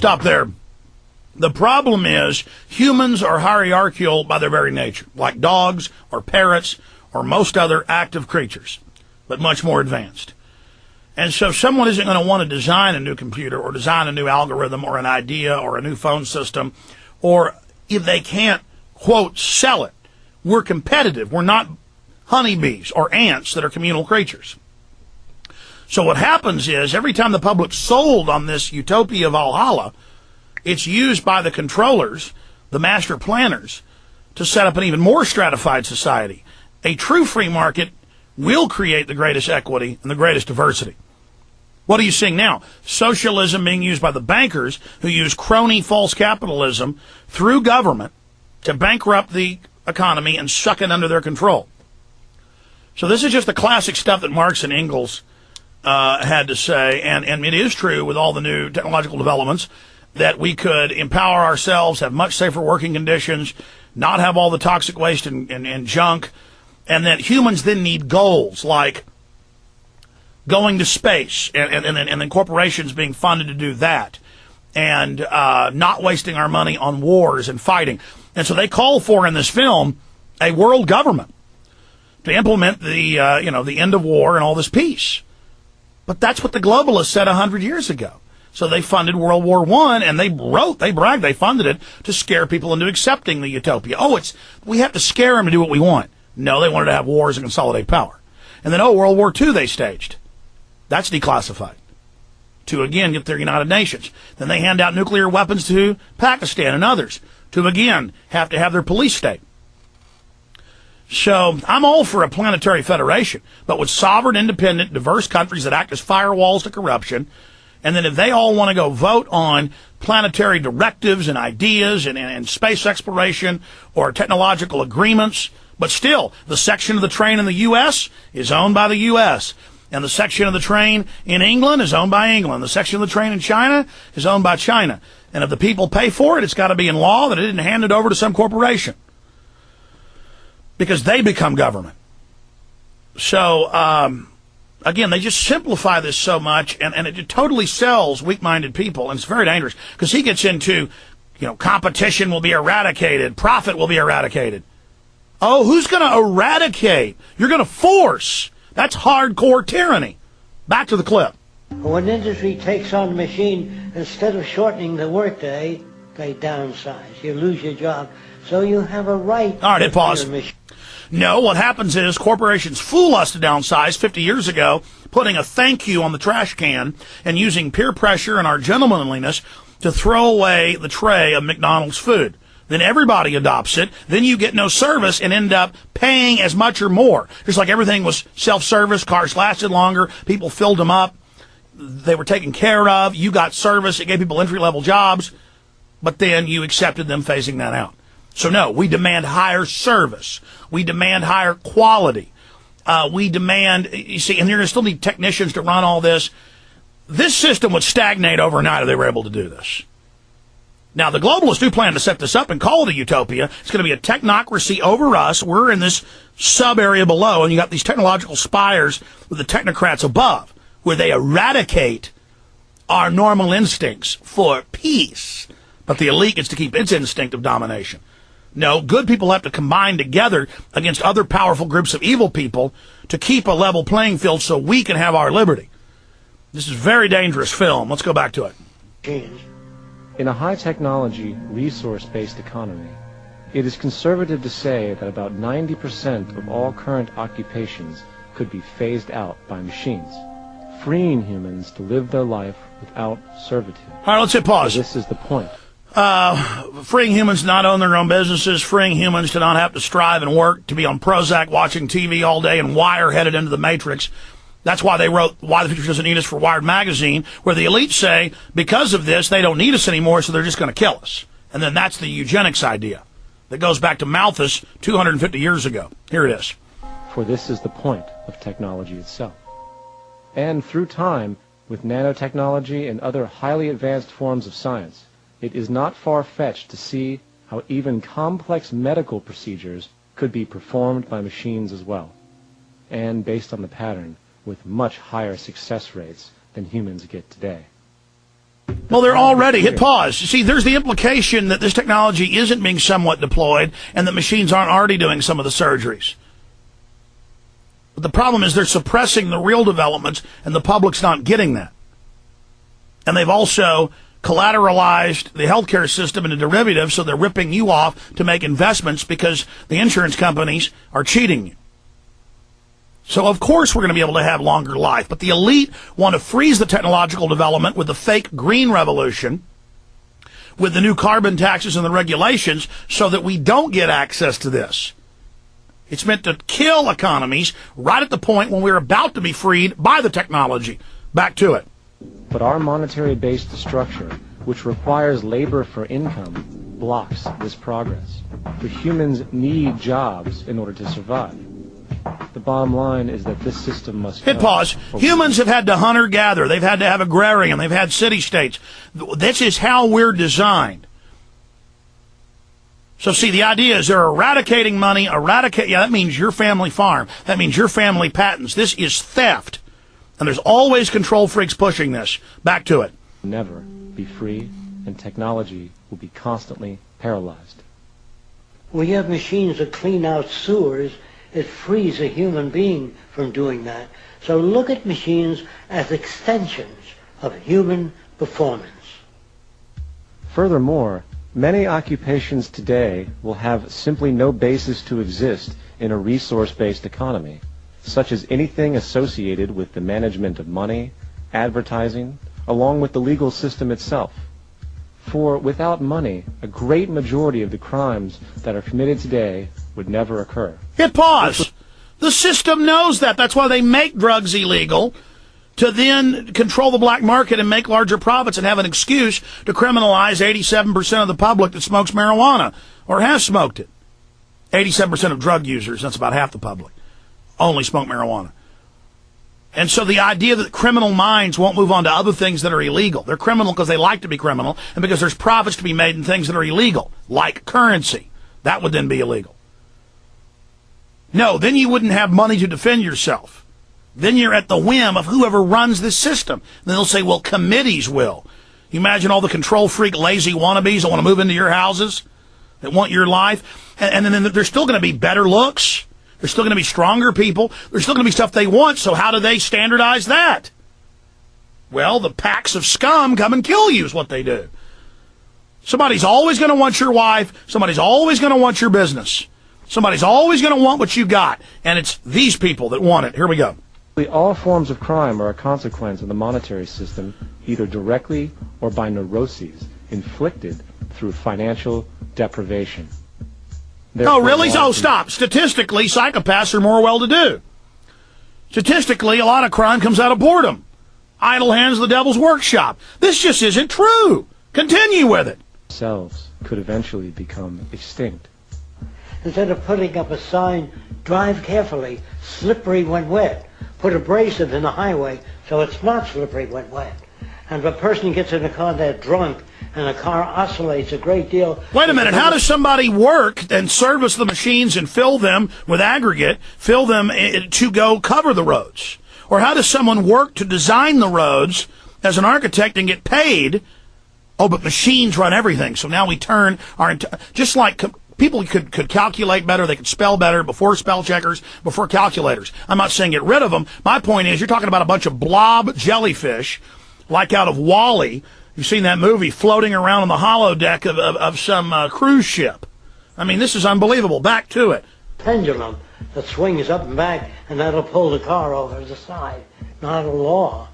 stop there. The problem is humans are hierarchical by their very nature, like dogs or parrots or most other active creatures, but much more advanced. And so someone isn't going to want to design a new computer or design a new algorithm or an idea or a new phone system, or if they can't, quote, sell it. We're competitive. We're not honeybees or ants that are communal creatures. So what happens is every time the public's sold on this utopia Valhalla, it's used by the controllers, the master planners, to set up an even more stratified society. A true free market will create the greatest equity and the greatest diversity. What are you seeing now? Socialism being used by the bankers who use crony false capitalism through government to bankrupt the economy and suck it under their control. So this is just the classic stuff that Marx and Engels had to say, and it is true with all the new technological developments that we could empower ourselves, have much safer working conditions, not have all the toxic waste and junk, and that humans then need goals like going to space and then corporations being funded to do that, and not wasting our money on wars and fighting. And so they call for in this film a world government to implement the the end of war and all this peace. But that's what the globalists said 100 years ago. So they funded World War I, and they bragged, they funded it to scare people into accepting the utopia. We have to scare them to do what we want. No, they wanted to have wars and consolidate power. And then, World War II they staged. That's declassified to, again, get their United Nations. Then they hand out nuclear weapons to Pakistan and others to, again, have to have their police state. So I'm all for a planetary federation, but with sovereign, independent, diverse countries that act as firewalls to corruption. And then if they all want to go vote on planetary directives and ideas and space exploration or technological agreements, but still, the section of the train in the U.S. is owned by the U.S., and the section of the train in England is owned by England. The section of the train in China is owned by China. And if the people pay for it, it's got to be in law that it didn't hand it over to some corporation, because they become government. So, again, they just simplify this so much, and it totally sells weak-minded people, and it's very dangerous, because he gets into, competition will be eradicated, profit will be eradicated. Oh, who's going to eradicate? You're going to force. That's hardcore tyranny. Back to the clip. When industry takes on a machine, instead of shortening the workday, they downsize. You lose your job. So you have a right. All right, hit pause. No, what happens is corporations fool us to downsize 50 years ago, putting a thank you on the trash can and using peer pressure and our gentlemanliness to throw away the tray of McDonald's food. Then everybody adopts it. Then you get no service and end up paying as much or more. Just like everything was self-service, cars lasted longer, people filled them up, they were taken care of, you got service, it gave people entry-level jobs, but then you accepted them phasing that out. So no, we demand higher service. We demand higher quality. We demand, you see, and you're going to still need technicians to run all this. This system would stagnate overnight if they were able to do this. Now, the globalists do plan to set this up and call it a utopia. It's going to be a technocracy over us. We're in this sub-area below, and you got these technological spires with the technocrats above, where they eradicate our normal instincts for peace. But the elite gets to keep its instinct of domination. No, good people have to combine together against other powerful groups of evil people to keep a level playing field so we can have our liberty. This is a very dangerous film. Let's go back to it. In a high-technology, resource-based economy, it is conservative to say that about 90% of all current occupations could be phased out by machines, freeing humans to live their life without servitude. All right, let's hit pause. So this is the point. Freeing humans to not own their own businesses, freeing humans to not have to strive and work, to be on Prozac watching TV all day and wire-headed into the Matrix. That's why they wrote Why the Future Doesn't Need Us for Wired magazine, where the elites say, because of this, they don't need us anymore, so they're just going to kill us. And then that's the eugenics idea that goes back to Malthus 250 years ago. Here it is. For this is the point of technology itself. And through time, with nanotechnology and other highly advanced forms of science, it is not far-fetched to see how even complex medical procedures could be performed by machines as well, and based on the pattern, with much higher success rates than humans get today. Well, they're already. Hit pause. See, there's the implication that this technology isn't being somewhat deployed and that machines aren't already doing some of the surgeries. But the problem is they're suppressing the real developments and the public's not getting that. And they've also collateralized the healthcare system into derivatives, so they're ripping you off to make investments because the insurance companies are cheating you. So, of course, we're going to be able to have longer life. But the elite want to freeze the technological development with the fake green revolution, with the new carbon taxes and the regulations, so that we don't get access to this. It's meant to kill economies right at the point when we're about to be freed by the technology. Back to it. But our monetary-based structure, which requires labor for income, blocks this progress. For humans need jobs in order to survive. The bottom line is that this system must... Hit pause. Humans have had to hunter-gather. They've had to have agrarian. They've had city-states. This is how we're designed. So, see, the idea is they're eradicating money. That means your family farm. That means your family patents. This is theft. And there's always control freaks pushing this. Back to it. Never be free, and technology will be constantly paralyzed. We have machines that clean out sewers. It frees a human being from doing that. So look at machines as extensions of human performance. Furthermore, many occupations today will have simply no basis to exist in a resource-based economy, such as anything associated with the management of money, advertising, along with the legal system itself. For without money, a great majority of the crimes that are committed today would never occur. Hit pause. The system knows that. That's why they make drugs illegal, to then control the black market and make larger profits and have an excuse to criminalize 87% of the public that smokes marijuana or has smoked it. 87% of drug users, that's about half the public, only smoke marijuana. And so the idea that criminal minds won't move on to other things that are illegal. They're criminal because they like to be criminal and because there's profits to be made in things that are illegal, like currency. That would then be illegal. No, then you wouldn't have money to defend yourself. Then you're at the whim of whoever runs this system. Then they'll say, well, committees will. You imagine all the control freak, lazy wannabes that want to move into your houses, that want your life. And then there's still going to be better looks. There's still going to be stronger people. There's still going to be stuff they want. So how do they standardize that? Well, the packs of scum come and kill you is what they do. Somebody's always going to want your wife. Somebody's always going to want your business. Somebody's always going to want what you got. And it's these people that want it. Here we go. All forms of crime are a consequence of the monetary system, either directly or by neuroses inflicted through financial deprivation. Oh, really? Oh, stop. Statistically, psychopaths are more well-to-do. Statistically, a lot of crime comes out of boredom. Idle hands, the devil's workshop. This just isn't true. Continue with it. Selves could eventually become extinct. Instead of putting up a sign, drive carefully, slippery when wet, put abrasive in the highway so it's not slippery when wet. And if a person gets in a car they're drunk and the car oscillates a great deal... Wait a minute, how does somebody work and service the machines and fill them with aggregate, fill them to go cover the roads? Or how does someone work to design the roads as an architect and get paid? Oh, but machines run everything. So now we turn our... Just like people could calculate better, they could spell better before spell checkers, before calculators. I'm not saying get rid of them. My point is you're talking about a bunch of blob jellyfish, like out of Wall-E. You've seen that movie, floating around on the holodeck of some cruise ship. I mean, this is unbelievable. Back to it. Pendulum that swings up and back, and that'll pull the car over the side. Not a law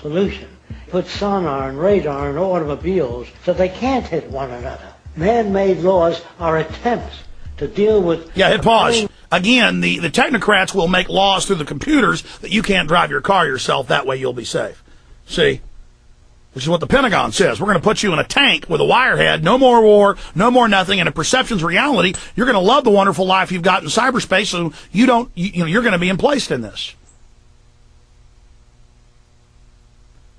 solution. Put sonar and radar in automobiles so they can't hit one another. Man-made laws are attempts to deal with... Yeah, hit pause. Again, the technocrats will make laws through the computers that you can't drive your car yourself. That way you'll be safe. See? Which is what the Pentagon says. We're going to put you in a tank with a wirehead, no more war, no more nothing, and if perception's reality, you're going to love the wonderful life you've got in cyberspace, so you're going to be emplaced in this.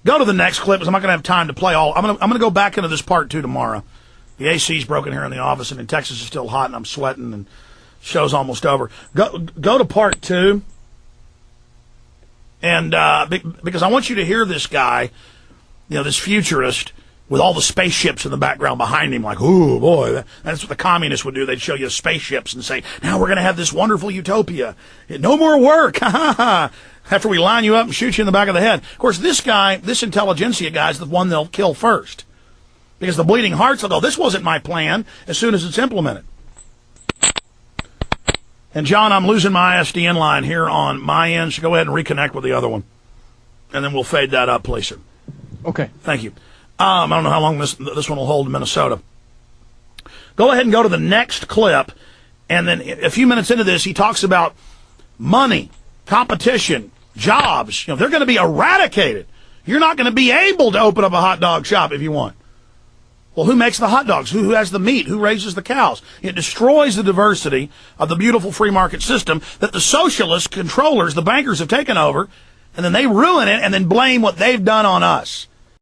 Go to the next clip, because I'm not going to have time to play all. I'm going to go back into this part 2 tomorrow. The AC's broken here in the office, and in Texas it's still hot, and I'm sweating, and show's almost over. Go to part 2, and because I want you to hear this guy this futurist with all the spaceships in the background behind him, like, ooh, boy, that's what the communists would do. They'd show you spaceships and say, now we're going to have this wonderful utopia. No more work, ha ha ha, after we line you up and shoot you in the back of the head. Of course, this intelligentsia guy is the one they'll kill first. Because the bleeding hearts will go, this wasn't my plan, as soon as it's implemented. And, John, I'm losing my ISDN line here on my end, so go ahead and reconnect with the other one. And then we'll fade that up, please, sir. Okay. Thank you. I don't know how long this one will hold in Minnesota. Go ahead and go to the next clip, and then a few minutes into this, he talks about money, competition, jobs. They're going to be eradicated. You're not going to be able to open up a hot dog shop if you want. Well, who makes the hot dogs? Who has the meat? Who raises the cows? It destroys the diversity of the beautiful free market system that the socialist controllers, the bankers, have taken over, and then they ruin it and then blame what they've done on us.